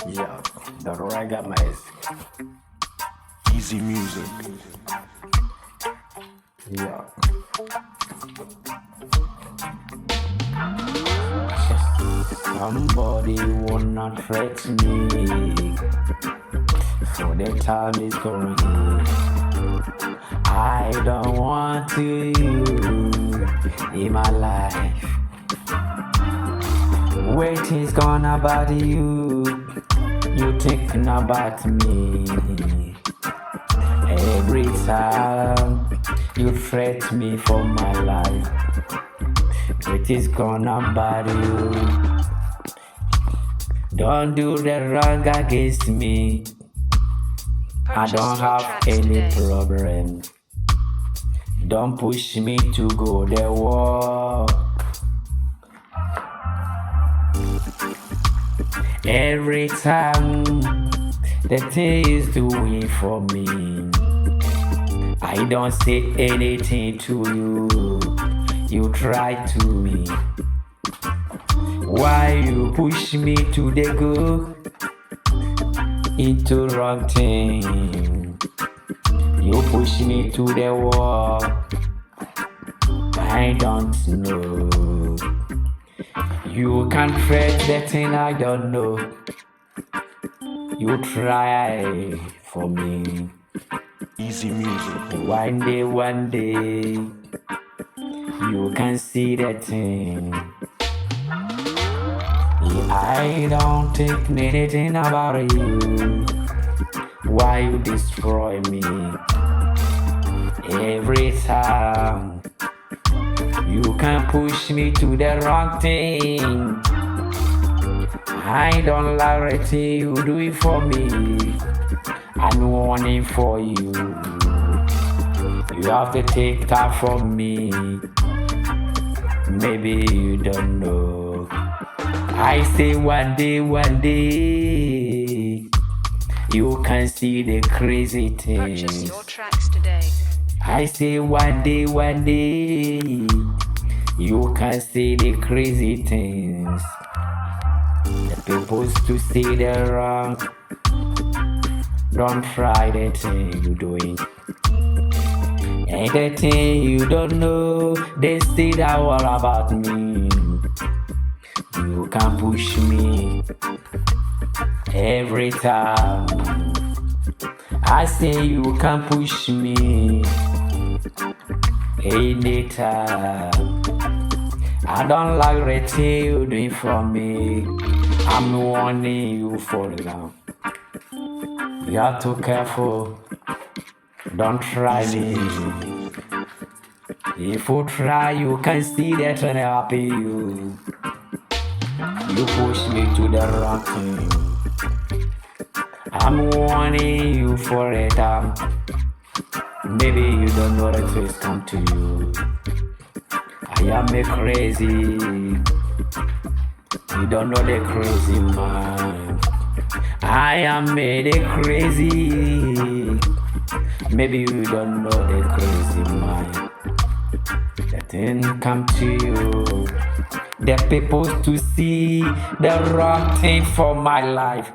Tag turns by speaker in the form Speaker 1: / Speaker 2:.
Speaker 1: Yeah, the reggae music.
Speaker 2: Easy music.
Speaker 1: Yeah. Somebody wanna threat me, for the time is coming. I don't want you in my life. Waiting's gone about you. You thinking about me. Every time you threat me for my life. It is gone about you. Don't do the wrong against me. I don't have any problem. Don't push me to go the war. Every time the thing is doing for me, I don't say anything to you. You try to me. Why you push me to the go into wrong thing? You push me to the wall. I don't know. You can't threat the thing I don't know. You try for me.
Speaker 2: Easy music.
Speaker 1: One day, you can see that thing. I don't think anything about you. Why you destroy me? Every time you can push me to the wrong thing. I don't like it, you do it for me. I'm warning for you. You have to take that from me. Maybe you don't know. I say one day, you can see the crazy things.
Speaker 3: Purchase your tracks today.
Speaker 1: I say one day, you can see the crazy things. The people's to see the wrong. Don't try the thing you doing. And the thing you don't know, they say that all about me. You can push me every time. I say you can push me anytime. I don't like the thing you doing for me. I'm warning you for now. You have to be careful. Don't try me. If you try, you can see that when I happy you. You push me to the wrong thing. I'm warning you for it. Maybe you don't know that it's come to you. I am a crazy. You don't know the crazy man. I am made a crazy. Maybe you don't know the crazy man. The thing come to you. The people to see the wrong thing for my life.